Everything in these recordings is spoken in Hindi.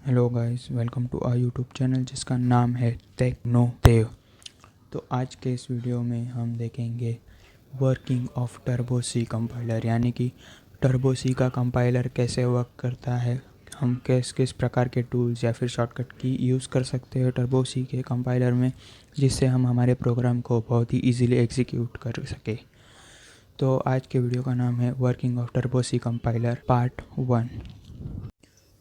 Hello guys, welcome to our YouTube channel जिसका नाम है टेक्नो देव। तो आज के इस वीडियो में हम देखेंगे working of turbo C compiler, यानी कि टर्बो सी का कंपाइलर कैसे वर्क करता है। हम किस किस प्रकार के टूल्स या फिर शॉर्टकट की यूज़ कर सकते हैं टर्बो सी के कंपाइलर में, जिससे हम हमारे प्रोग्राम को बहुत ही ईजिली एग्जीक्यूट कर सके। तो आज के वीडियो का नाम है working of turbo C compiler part 1।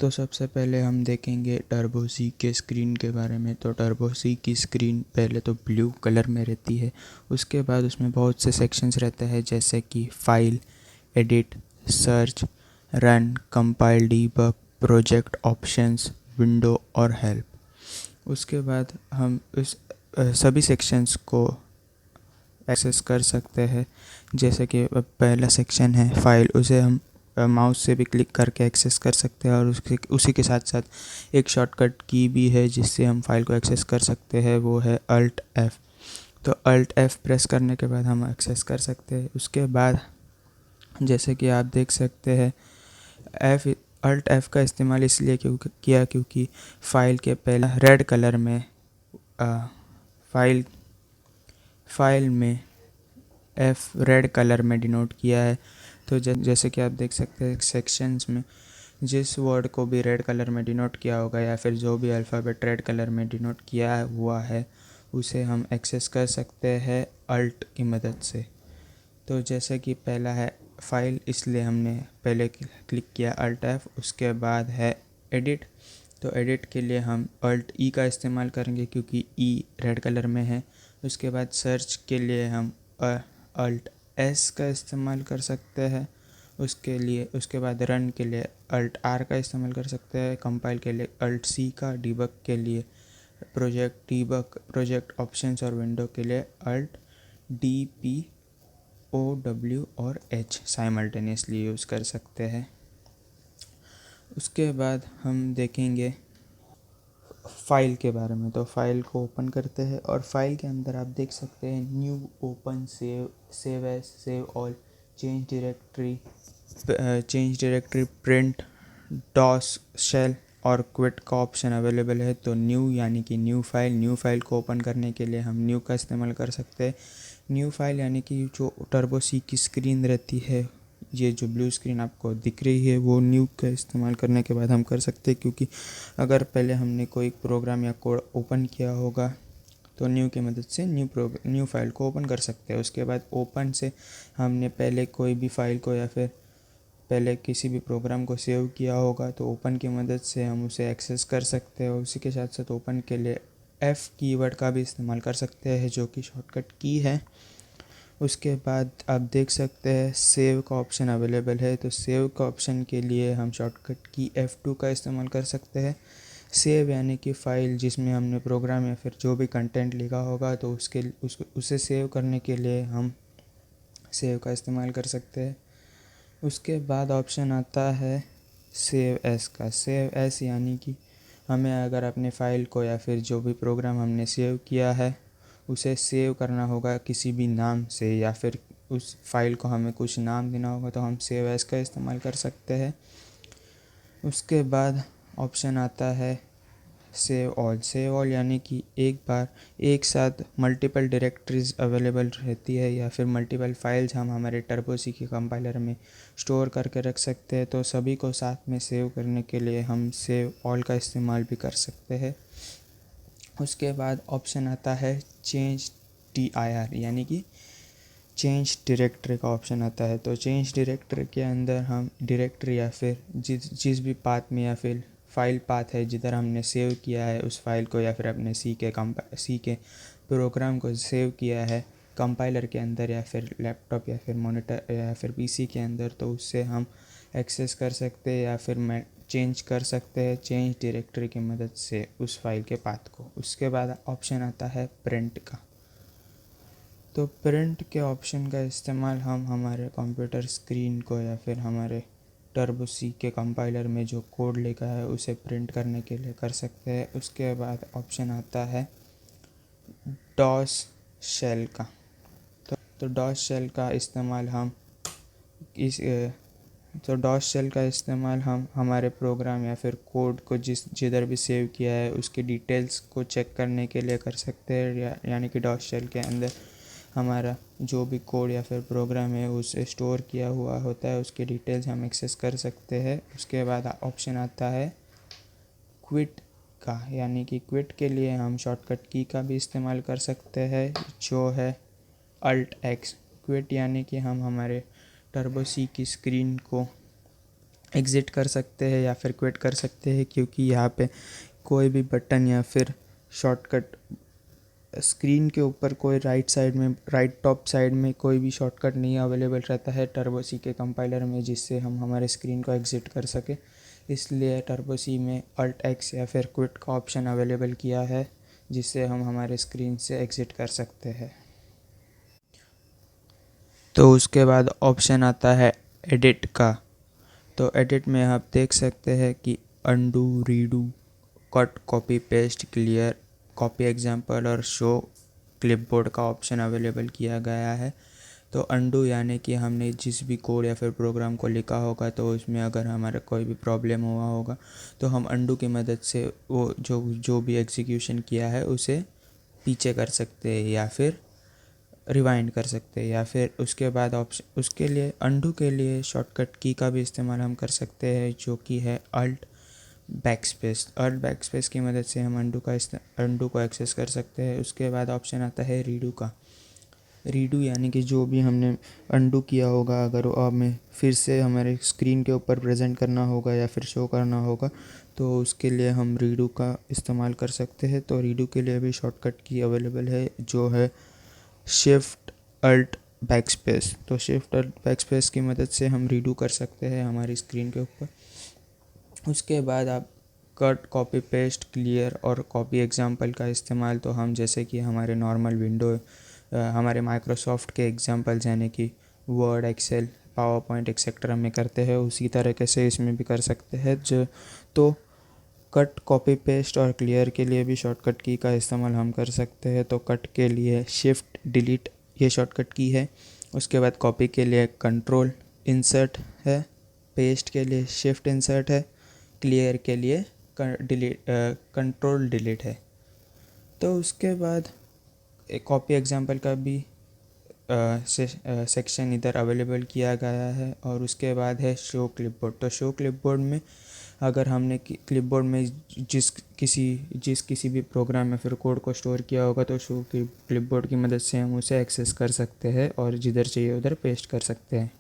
तो सबसे पहले हम देखेंगे टर्बो सी के स्क्रीन के बारे में। तो टर्बो सी की स्क्रीन पहले तो ब्लू कलर में रहती है। उसके बाद उसमें बहुत से सेक्शंस रहते हैं, जैसे कि file, edit, search, run, compile, debug, project, options, window और हेल्प। उसके बाद हम उस सभी सेक्शंस को एक्सेस कर सकते हैं। जैसे कि पहला सेक्शन है फाइल, उसे हम माउस से भी क्लिक करके एक्सेस कर सकते हैं, और उसी के साथ साथ एक शॉर्टकट की भी है जिससे हम फाइल को एक्सेस कर सकते हैं, वो है अल्ट एफ। तो अल्ट एफ प्रेस करने के बाद हम एक्सेस कर सकते हैं। उसके बाद जैसे कि आप देख सकते हैं, एफ अल्ट एफ का इस्तेमाल इसलिए क्योंकि फ़ाइल के पहले रेड कलर में फाइल फाइल में एफ रेड कलर में डिनोट किया है। तो जैसे कि आप देख सकते हैं सेक्शंस में जिस वर्ड को भी रेड कलर में डिनोट किया होगा, या फिर जो भी अल्फ़ाबेट रेड कलर में डिनोट किया हुआ है, उसे हम एक्सेस कर सकते हैं अल्ट की मदद से। तो जैसे कि पहला है फाइल, इसलिए हमने पहले क्लिक किया अल्ट एफ। उसके बाद है एडिट। तो एडिट के लिए हम अल्ट ई का इस्तेमाल करेंगे क्योंकि ई रेड कलर में है। उसके बाद सर्च के लिए हम अल्ट एस का इस्तेमाल कर सकते हैं। उसके बाद रन के लिए अल्ट आर का इस्तेमाल कर सकते हैं। कंपाइल के लिए अल्ट सी का, डीबग के लिए प्रोजेक्ट डीबग, प्रोजेक्ट ऑप्शंस और विंडो के लिए alt D P O W और एच साइमल्टेनियसली यूज़ कर सकते हैं। उसके बाद हम देखेंगे फ़ाइल के बारे में। तो फाइल को ओपन करते हैं, और फाइल के अंदर आप देख सकते हैं new, open, save as, save all, change directory, print, DOS, shell और क्विट का ऑप्शन अवेलेबल है। तो न्यू यानी कि न्यू फाइल को ओपन करने के लिए हम न्यू का इस्तेमाल कर सकते हैं। न्यू फाइल यानी कि जो टर्बो सी की स्क्रीन रहती है, ये जो ब्लू स्क्रीन आपको दिख रही है, वो न्यू का इस्तेमाल करने के बाद हम कर सकते हैं, क्योंकि अगर पहले हमने कोई प्रोग्राम या कोड ओपन किया होगा तो न्यू की मदद से न्यू फाइल को ओपन कर सकते हैं। उसके बाद ओपन से हमने पहले कोई भी फाइल को या फिर पहले किसी भी प्रोग्राम को सेव किया होगा, तो ओपन की मदद से हम उसे एक्सेस कर सकते हैं। उसी के साथ साथ ओपन के लिए एफ़ कीवर्ड का भी इस्तेमाल कर सकते हैं, जो कि शॉर्टकट की है। उसके बाद आप देख सकते हैं सेव का ऑप्शन अवेलेबल है। तो सेव का ऑप्शन के लिए हम शॉर्टकट की F2 का इस्तेमाल कर सकते हैं। सेव यानी कि फ़ाइल जिसमें हमने प्रोग्राम या फिर जो भी कंटेंट लिखा होगा, तो उसे सेव करने के लिए हम सेव का इस्तेमाल कर सकते हैं। उसके बाद ऑप्शन आता है सेव एस का। सेव एस यानी कि हमें अगर अपने फ़ाइल को या फिर जो भी प्रोग्राम हमने सेव किया है, उसे सेव करना होगा किसी भी नाम से, या फिर उस फाइल को हमें कुछ नाम देना होगा, तो हम सेव एस का इस्तेमाल कर सकते हैं। उसके बाद ऑप्शन आता है सेव ऑल यानी कि एक बार एक साथ मल्टीपल डायरेक्टरीज अवेलेबल रहती है, या फिर मल्टीपल फाइल्स हम हमारे टर्बो सी के कंपाइलर में स्टोर करके रख सकते हैं। तो सभी को साथ में सेव करने के लिए हम सेव ऑल का इस्तेमाल भी कर सकते हैं। उसके बाद ऑप्शन आता है चेंज DIR यानी कि चेंज डायरेक्टरी का ऑप्शन आता है। तो चेंज डायरेक्टरी के अंदर हम डायरेक्टरी या फिर जिस भी पाथ में या फिर फाइल पाथ है जिधर हमने सेव किया है उस फाइल को, या फिर अपने सी के प्रोग्राम को सेव किया है कंपाइलर के अंदर, या फिर लैपटॉप या फिर मॉनिटर या फिर पीसी के अंदर, तो उससे हम एक्सेस कर सकते हैं या फिर मैं चेंज कर सकते हैं चेंज डायरेक्टरी की मदद से उस फाइल के पाथ को। उसके बाद ऑप्शन आता है प्रिंट का। तो प्रिंट के ऑप्शन का इस्तेमाल हम हमारे कंप्यूटर स्क्रीन को या फिर हमारे टर्बो सी के कंपाइलर में जो कोड लिखा है उसे प्रिंट करने के लिए कर सकते हैं। उसके बाद ऑप्शन आता है डॉस शेल का। तो डॉस शेल का इस्तेमाल हम इस तो डॉस शेल का इस्तेमाल हम हमारे प्रोग्राम या फिर कोड को जिधर भी सेव किया है उसकी डिटेल्स को चेक करने के लिए कर सकते हैं, यानी कि डॉस शेल के अंदर हमारा जो भी कोड या फिर प्रोग्राम है उसे स्टोर किया हुआ होता है, उसकी डिटेल्स हम एक्सेस कर सकते हैं। उसके बाद ऑप्शन आता है क्विट का, यानी कि क्विट के लिए हम शॉर्टकट की का भी इस्तेमाल कर सकते हैं जो है अल्ट एक्स। क्विट यानी कि हम हमारे टर्बो सी की स्क्रीन को एग्ज़िट कर सकते हैं या फिर क्विट कर सकते हैं, क्योंकि यहाँ पे कोई भी बटन या फिर शॉर्टकट स्क्रीन के ऊपर कोई राइट टॉप साइड में कोई भी शॉर्टकट नहीं अवेलेबल रहता है टर्बो सी के कंपाइलर में, जिससे हम हमारे स्क्रीन को एग्ज़िट कर सके। इसलिए टर्बो सी में अल्ट एक्स या फिर क्विट का ऑप्शन अवेलेबल किया है, जिससे हम हमारे स्क्रीन से एग्ज़िट कर सकते हैं। तो उसके बाद ऑप्शन आता है एडिट का। तो एडिट में आप देख सकते हैं कि undo, redo, cut, copy paste, clear, copy example और शो क्लिपबोर्ड का ऑप्शन अवेलेबल किया गया है। तो अंडू यानी कि हमने जिस भी कोड या फिर प्रोग्राम को लिखा होगा तो उसमें अगर हमारा कोई भी प्रॉब्लम हुआ होगा तो हम अंडू की मदद से वो जो भी एग्जीक्यूशन किया है उसे पीछे कर सकते हैं या फिर रिवाइंड कर सकते हैं। या फिर उसके बाद ऑप्शन उसके लिए अंडू के लिए शॉर्टकट की का भी इस्तेमाल हम कर सकते हैं, जो कि है अल्ट बैकस्पेस की मदद से हम अंडू को एक्सेस कर सकते हैं। उसके बाद ऑप्शन आता है रीडू का। रीडू यानी कि जो भी हमने अंडू किया होगा अगर वो हमें फिर से हमारे स्क्रीन के ऊपर प्रेजेंट करना होगा या फिर शो करना होगा तो उसके लिए हम रीडू का इस्तेमाल कर सकते हैं। तो रीडू के लिए भी शॉर्टकट की अवेलेबल है जो है शिफ्ट अल्ट बैकस्पेस। तो शिफ्ट अल्ट बैकस्पेस की मदद से हम रीडू कर सकते हैं हमारी स्क्रीन के ऊपर। उसके बाद आप कट, कॉपी पेस्ट, क्लियर और कॉपी एग्जांपल का इस्तेमाल तो हम जैसे कि हमारे नॉर्मल विंडो हमारे माइक्रोसॉफ्ट के एग्जांपल्स यानी कि Word, Excel, PowerPoint etcetera में करते हैं, उसी तरीके से इसमें भी कर सकते हैं। तो कट, कॉपी पेस्ट और क्लियर के लिए भी शॉर्टकट की का इस्तेमाल हम कर सकते हैं। तो कट के लिए शिफ्ट डिलीट ये शॉर्टकट की है। उसके बाद कॉपी के लिए कंट्रोल इंसर्ट है, पेस्ट के लिए शिफ्ट इंसर्ट है, क्लियर के लिए कंट्रोल डिलीट है। तो उसके बाद एक कॉपी एग्जांपल का भी सेक्शन इधर अवेलेबल किया गया है। और उसके बाद है शो क्लिपबोर्ड। तो शो क्लिपबोर्ड में अगर हमने क्लिपबोर्ड में जिस किसी भी प्रोग्राम या फिर कोड को स्टोर किया होगा तो शो क्लिपबोर्ड की मदद से हम उसे एक्सेस कर सकते हैं और जिधर चाहिए उधर पेस्ट कर सकते हैं।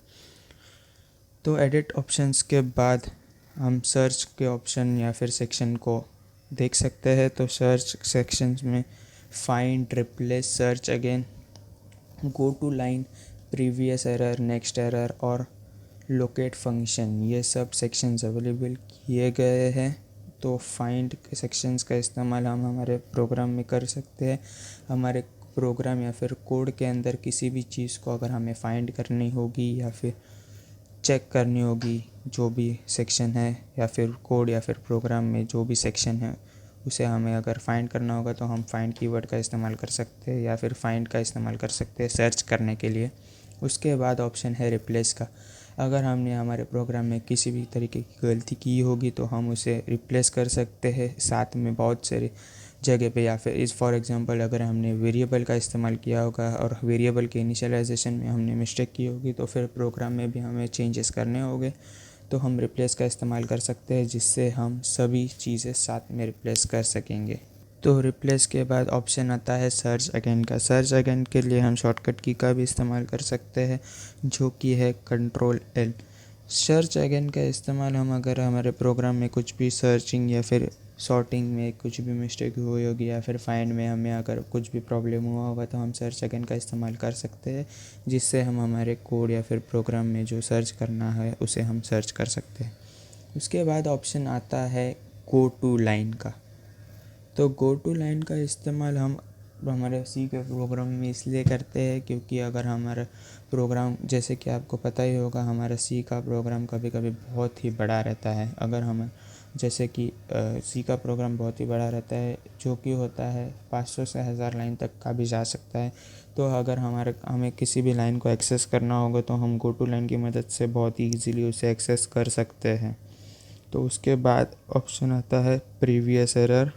तो एडिट ऑप्शंस के बाद हम सर्च के ऑप्शन या फिर सेक्शन को देख सकते हैं। तो सर्च सेक्शंस में find, replace, search again, go to line, previous error, next error और लोकेट फंक्शन, ये सब सेक्शंस अवेलेबल किए गए हैं। तो फाइंड के सेक्शंस का इस्तेमाल हम हमारे प्रोग्राम में कर सकते हैं। हमारे प्रोग्राम या फिर कोड के अंदर किसी भी चीज़ को अगर हमें फाइंड करनी होगी या फिर चेक करनी होगी, जो भी सेक्शन है या फिर कोड या फिर प्रोग्राम में जो भी सेक्शन है उसे हमें अगर फाइंड करना होगा तो हम फाइंड कीवर्ड का इस्तेमाल कर सकते हैं या फिर फाइंड का इस्तेमाल कर सकते हैं सर्च करने के लिए। उसके बाद ऑप्शन है रिप्लेस का। अगर हमने हमारे प्रोग्राम में किसी भी तरीके की गलती की होगी तो हम उसे रिप्लेस कर सकते हैं साथ में बहुत सारी जगह पे। या फिर फॉर एग्जांपल अगर हमने वेरिएबल का इस्तेमाल किया होगा और वेरिएबल के इनिशियलाइजेशन में हमने मिस्टेक की होगी तो फिर प्रोग्राम में भी हमें चेंजेस करने होंगे तो हम रिप्लेस का इस्तेमाल कर सकते हैं, जिससे हम सभी चीज़ें साथ में रिप्लेस कर सकेंगे। तो रिप्लेस के बाद ऑप्शन आता है सर्च अगेन का। सर्च अगेन के लिए हम शॉर्टकट की का भी इस्तेमाल कर सकते हैं, जो कि है कंट्रोल एल। सर्च अगेन का इस्तेमाल हम अगर हमारे प्रोग्राम में कुछ भी सर्चिंग या फिर सॉर्टिंग में कुछ भी मिस्टेक हुई होगी या फिर फाइंड में हमें अगर कुछ भी प्रॉब्लम हुआ होगा तो हम सर्च अगेन का इस्तेमाल कर सकते हैं, जिससे हम हमारे कोड या फिर प्रोग्राम में जो सर्च करना है उसे हम सर्च कर सकते हैं। उसके बाद ऑप्शन आता है गो टू लाइन का। तो गो टू लाइन का इस्तेमाल हम हमारे सी के प्रोग्राम में इसलिए करते हैं क्योंकि अगर हमारा प्रोग्राम, जैसे कि आपको पता ही होगा, हमारा सी का प्रोग्राम कभी कभी बहुत ही बड़ा रहता है। अगर हम जैसे कि सी का प्रोग्राम बहुत ही बड़ा रहता है, जो कि होता है 500 से 1000 लाइन तक का भी जा सकता है। तो अगर हमें किसी भी लाइन को एक्सेस करना होगा तो हम गो टू लाइन की मदद से बहुत ही ईजीली उसे एक्सेस कर सकते हैं। तो उसके बाद ऑप्शन आता है प्रीवियस एरर।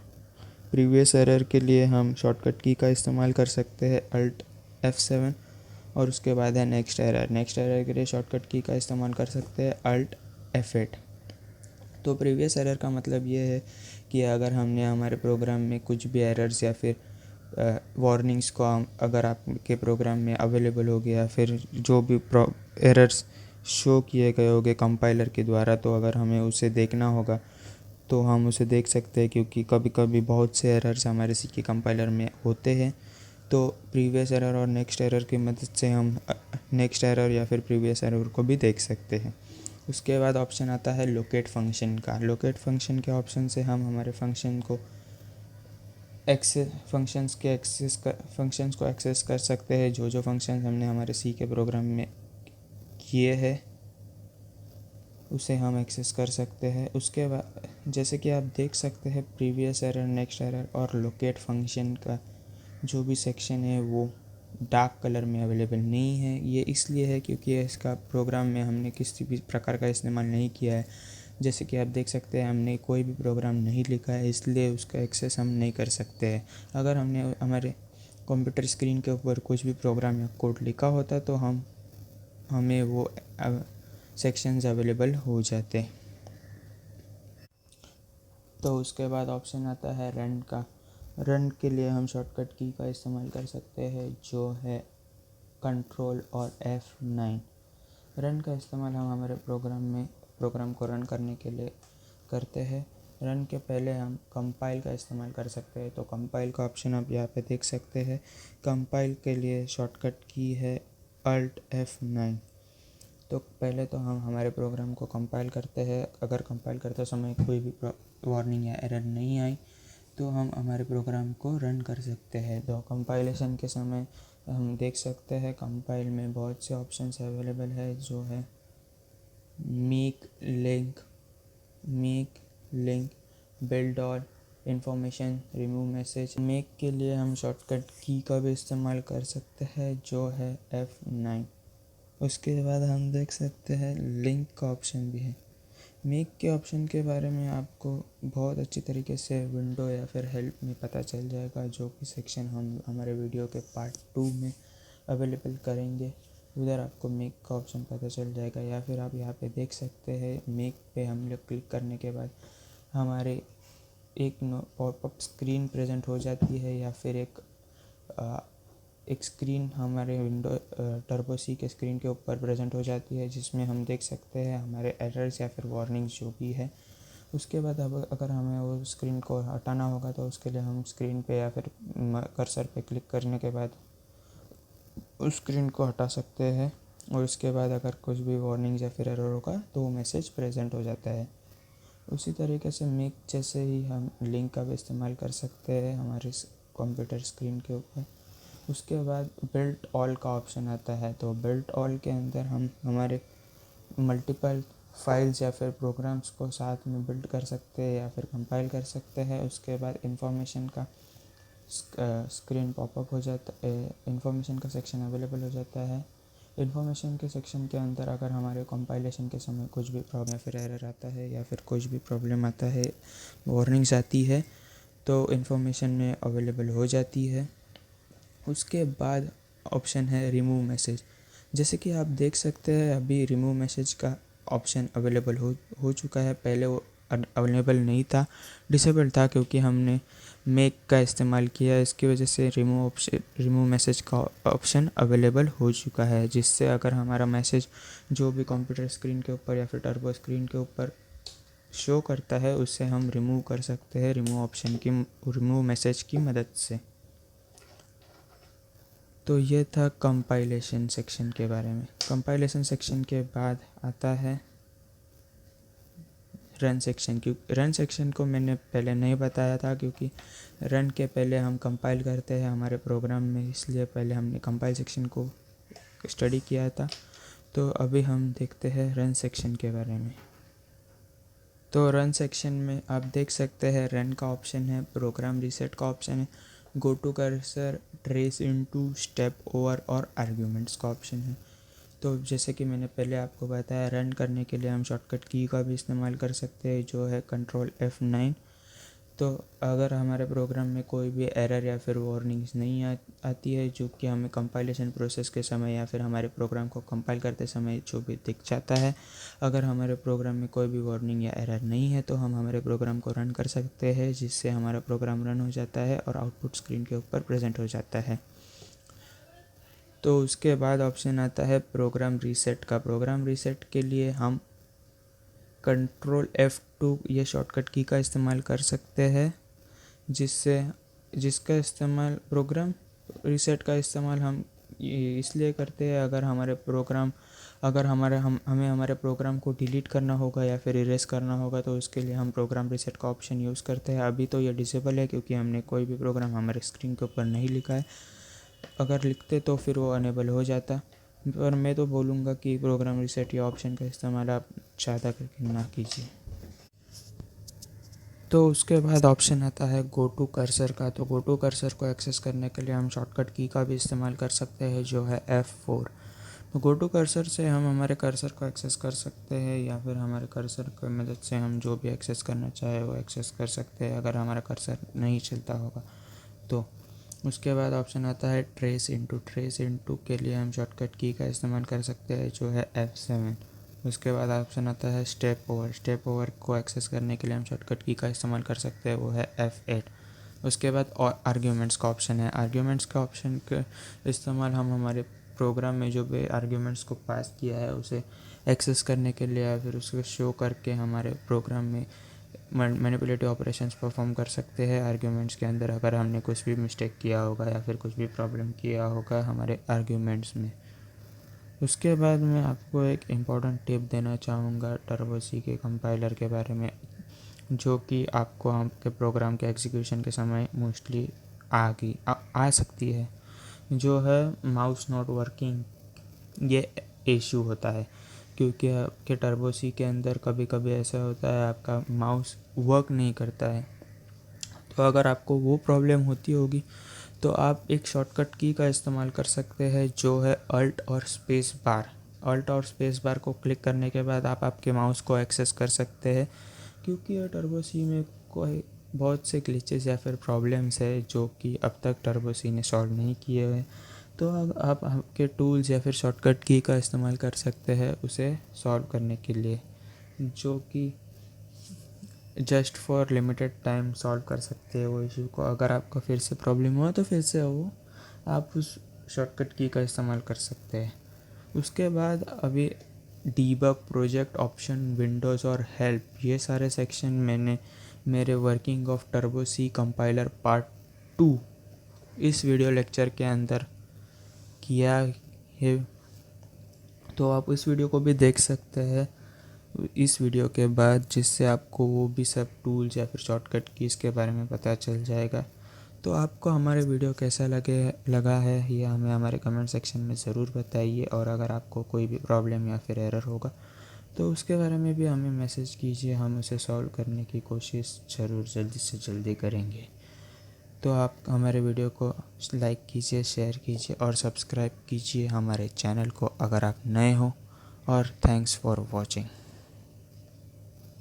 प्रीवियस एरर के लिए हम शॉर्टकट की का इस्तेमाल कर सकते हैं अल्ट F7। और उसके बाद है नेक्स्ट एरर। नेक्स्ट एरर के लिए शॉर्टकट की का इस्तेमाल कर सकते हैं अल्ट F8। तो प्रीवियस एरर का मतलब ये है कि अगर हमने हमारे प्रोग्राम में कुछ भी एरर्स या फिर वार्निंग्स को अगर आपके प्रोग्राम में अवेलेबल हो गया, फिर जो भी एरर्स शो किए गए होंगे कंपाइलर के द्वारा, तो अगर हमें उसे देखना होगा तो हम उसे देख सकते हैं, क्योंकि कभी कभी बहुत से एरर्स हमारे सी के कंपाइलर में होते हैं। तो प्रीवियस एरर और नेक्स्ट एरर की मदद से हम नेक्स्ट एरर या फिर प्रीवियस एरर को भी देख सकते हैं। उसके बाद ऑप्शन आता है लोकेट फंक्शन का। लोकेट फंक्शन के ऑप्शन से हम हमारे फंक्शन को फंक्शंस को एक्सेस कर सकते हैं, जो फंक्शन हमने हमारे सी के प्रोग्राम में किए हैं उसे हम एक्सेस कर सकते हैं। उसके बाद जैसे कि आप देख सकते हैं प्रीवियस एरर, नेक्स्ट एरर और लोकेट फंक्शन का जो भी सेक्शन है वो डार्क कलर में अवेलेबल नहीं है। ये इसलिए है क्योंकि इसका प्रोग्राम में हमने किसी भी प्रकार का इस्तेमाल नहीं किया है। जैसे कि आप देख सकते हैं हमने कोई भी प्रोग्राम नहीं लिखा है, इसलिए उसका एक्सेस हम नहीं कर सकते हैं। अगर हमने हमारे कंप्यूटर स्क्रीन के ऊपर कुछ भी प्रोग्राम या कोड लिखा होता तो हमें वो सेक्शंस अवेलेबल हो जाते। तो उसके बाद ऑप्शन आता है रन का। रन के लिए हम शॉर्टकट की का इस्तेमाल कर सकते हैं, जो है कंट्रोल और F9। रन का इस्तेमाल हम हमारे प्रोग्राम को रन करने के लिए करते हैं। रन के पहले हम कंपाइल का इस्तेमाल कर सकते हैं। तो कंपाइल का ऑप्शन आप यहाँ पे देख सकते हैं। कंपाइल के लिए शॉर्टकट की है अल्ट F9। तो पहले तो हम हमारे प्रोग्राम को कंपाइल करते हैं। अगर कंपाइल करते समय कोई भी वार्निंग या एरर नहीं आई तो हम हमारे प्रोग्राम को रन कर सकते हैं। तो कंपाइलेशन के समय हम देख सकते हैं कंपाइल में बहुत से ऑप्शंस अवेलेबल है, जो है make link build all information, remove message. Make के लिए हम शॉर्टकट की का भी इस्तेमाल कर सकते हैं, जो है F9। उसके बाद हम देख सकते हैं लिंक का ऑप्शन भी है। मेक के ऑप्शन के बारे में आपको बहुत अच्छी तरीके से विंडो या फिर हेल्प में पता चल जाएगा, जो कि सेक्शन हम हमारे वीडियो के पार्ट 2 में अवेलेबल करेंगे। उधर आपको मेक का ऑप्शन पता चल जाएगा, या फिर आप यहाँ पे देख सकते हैं मेक पे हम लोग क्लिक करने के बाद हमारे एक पॉपअप स्क्रीन प्रेजेंट हो जाती है, या फिर एक स्क्रीन हमारे विंडो टर्बो सी के स्क्रीन के ऊपर प्रेजेंट हो जाती है, जिसमें हम देख सकते हैं हमारे एरर्स या फिर वार्निंग्स जो भी है। उसके बाद अब अगर हमें वो स्क्रीन को हटाना होगा तो उसके लिए हम स्क्रीन पे या फिर कर्सर पे क्लिक करने के बाद उस स्क्रीन को हटा सकते हैं। और उसके बाद अगर कुछ भी वार्निंग्स या फिर एरर होगा तो वो मैसेज प्रेजेंट हो जाता है। उसी तरीके से मेक जैसे ही हम लिंक का भी इस्तेमाल कर सकते हैं हमारे कंप्यूटर स्क्रीन के ऊपर। उसके बाद बिल्ट ऑल का ऑप्शन आता है। तो बिल्ट ऑल के अंदर हम हमारे मल्टीपल फाइल्स या फिर प्रोग्राम्स को साथ में बिल्ड कर सकते हैं या फिर कंपाइल कर सकते हैं। उसके बाद इंफॉर्मेशन का स्क्रीन पॉपअप हो जाता है, इंफॉर्मेशन का सेक्शन अवेलेबल हो जाता है। इंफॉर्मेशन के सेक्शन के अंदर अगर हमारे कंपाइलेशन के समय कुछ भी प्रॉब्लम या फिर एरर आता है या फिर कुछ भी प्रॉब्लम आता है, वार्निंग्स आती है, तो इंफॉर्मेशन में अवेलेबल हो जाती है। उसके बाद ऑप्शन है रिमूव मैसेज। जैसे कि आप देख सकते हैं अभी रिमूव मैसेज का ऑप्शन अवेलेबल हो चुका है। पहले वो अवेलेबल नहीं था, डिसेबल था, क्योंकि हमने मेक का इस्तेमाल किया। इसकी वजह से रिमूव मैसेज का ऑप्शन अवेलेबल हो चुका है, जिससे अगर हमारा मैसेज जो भी कंप्यूटर स्क्रीन के ऊपर या फिर टर्बो स्क्रीन के ऊपर शो करता है उससे हम रिमूव कर सकते हैं रिमूव मैसेज की मदद से। तो ये था कंपाइलेशन सेक्शन के बारे में। कंपाइलेशन सेक्शन के बाद आता है रन सेक्शन। क्योंकि रन सेक्शन को मैंने पहले नहीं बताया था, क्योंकि रन के पहले हम कंपाइल करते हैं हमारे प्रोग्राम में, इसलिए पहले हमने कंपाइल सेक्शन को स्टडी किया था। तो अभी हम देखते हैं रन सेक्शन के बारे में। तो रन सेक्शन में आप देख सकते हैं रन का ऑप्शन है, प्रोग्राम रीसेट का ऑप्शन है, go to cursor, trace into, step over और आर्ग्यूमेंट्स का ऑप्शन है। तो जैसे कि मैंने पहले आपको बताया, रन करने के लिए हम शॉर्टकट की का भी इस्तेमाल कर सकते हैं, जो है कंट्रोल F9। तो अगर हमारे प्रोग्राम में कोई भी एरर या फिर वार्निंग्स नहीं आती है, जो कि हमें कंपाइलेशन प्रोसेस के समय या फिर हमारे प्रोग्राम को कंपाइल करते समय जो भी दिख जाता है, अगर हमारे प्रोग्राम में कोई भी वार्निंग या एरर नहीं है तो हम हमारे प्रोग्राम को रन कर सकते हैं, जिससे हमारा प्रोग्राम रन हो जाता है और आउटपुट स्क्रीन के ऊपर प्रेजेंट हो जाता है। तो उसके बाद ऑप्शन आता है प्रोग्राम रीसेट का। प्रोग्राम रीसेट के लिए हम कंट्रोल F2 ये शॉर्टकट की का इस्तेमाल कर सकते हैं, जिसका इस्तेमाल प्रोग्राम रीसेट का इस्तेमाल हम इसलिए करते हैं अगर हमें हमारे प्रोग्राम को डिलीट करना होगा या फिर इरेज करना होगा, तो उसके लिए हम प्रोग्राम रीसेट का ऑप्शन यूज़ करते हैं। अभी तो ये डिसेबल है क्योंकि हमने कोई भी प्रोग्राम हमारे स्क्रीन के ऊपर नहीं लिखा है, अगर लिखते तो फिर वो अनेबल हो जाता। पर मैं तो बोलूँगा कि प्रोग्राम रीसेट या ऑप्शन का इस्तेमाल आप ज़्यादा करके ना कीजिए। तो उसके बाद ऑप्शन आता है गो टू कर्सर का। तो गो टू कर्सर को एक्सेस करने के लिए हम शॉर्टकट की का भी इस्तेमाल कर सकते हैं, जो है F4। तो गो टू कर्सर से हम हमारे कर्सर को एक्सेस कर सकते हैं या फिर हमारे कर्सर की मदद से हम जो भी एक्सेस करना चाहे वो एक्सेस कर सकते हैं, अगर हमारा कर्सर नहीं चलता होगा तो। उसके बाद ऑप्शन आता है ट्रेस इनटू। ट्रेस इनटू के लिए हम शॉर्टकट की का इस्तेमाल कर सकते हैं, जो है F7। उसके बाद ऑप्शन आता है स्टेप ओवर। स्टेप ओवर को एक्सेस करने के लिए हम शॉर्टकट की का इस्तेमाल कर सकते हैं, वो है F8। उसके बाद और आर्ग्यूमेंट्स का ऑप्शन है। आर्ग्यूमेंट्स का ऑप्शन का इस्तेमाल हम हमारे प्रोग्राम में जो भी आर्ग्यूमेंट्स को पास किया है उसे एक्सेस करने के लिए या फिर उसको शो करके हमारे प्रोग्राम में मैनिपुलेटिव ऑपरेशंस परफॉर्म कर सकते हैं आर्ग्यूमेंट्स के अंदर, अगर हमने कुछ भी मिस्टेक किया होगा या फिर कुछ भी प्रॉब्लम किया होगा हमारे आर्ग्यूमेंट्स में। उसके बाद मैं आपको एक इम्पॉर्टेंट टिप देना चाहूँगा टर्बो सी के कंपाइलर के बारे में, जो कि आपको आपके प्रोग्राम के एग्जीक्यूशन के समय मोस्टली आ सकती है, जो है माउस नॉट वर्किंग। ये इशू होता है क्योंकि आपके टर्बो सी के अंदर कभी कभी ऐसा होता है आपका माउस वर्क नहीं करता है। तो अगर आपको वो प्रॉब्लम होती होगी तो आप एक शॉर्टकट की का इस्तेमाल कर सकते हैं, जो है अल्ट और स्पेस बार। अल्ट और स्पेस बार को क्लिक करने के बाद आप आपके माउस को एक्सेस कर सकते हैं, क्योंकि टर्बो सी में कोई बहुत से ग्लिचेस या फिर प्रॉब्लम्स है जो कि अब तक टर्बो सी ने सॉल्व नहीं किए हुए। तो अब आप आपके टूल्स या फिर शॉर्टकट की का इस्तेमाल कर सकते हैं उसे सॉल्व करने के लिए, जो कि just for limited time solve कर सकते हैं वो इशू को। अगर आपको फिर से प्रॉब्लम हुआ तो फिर से वो आप उस शॉर्टकट की का इस्तेमाल कर सकते हैं। उसके बाद अभी डीबग, प्रोजेक्ट ऑप्शन, विंडोज़ और हेल्प, ये सारे सेक्शन मैंने मेरे working of turbo C compiler part 2 इस वीडियो लेक्चर के अंदर किया है। तो आप इस वीडियो को भी देख सकते हैं इस वीडियो के बाद, जिससे आपको वो भी सब टूल्स या फिर शॉर्टकट कीज़ के बारे में पता चल जाएगा। तो आपको हमारे वीडियो कैसा लगा है ये हमें हमारे कमेंट सेक्शन में ज़रूर बताइए, और अगर आपको कोई भी प्रॉब्लम या फिर एरर होगा तो उसके बारे में भी हमें मैसेज कीजिए, हम उसे सॉल्व करने की कोशिश ज़रूर जल्दी से जल्दी करेंगे। तो आप हमारे वीडियो को लाइक कीजिए, शेयर कीजिए और सब्सक्राइब कीजिए हमारे चैनल को अगर आप नए हो, और थैंक्स फॉर वॉचिंग।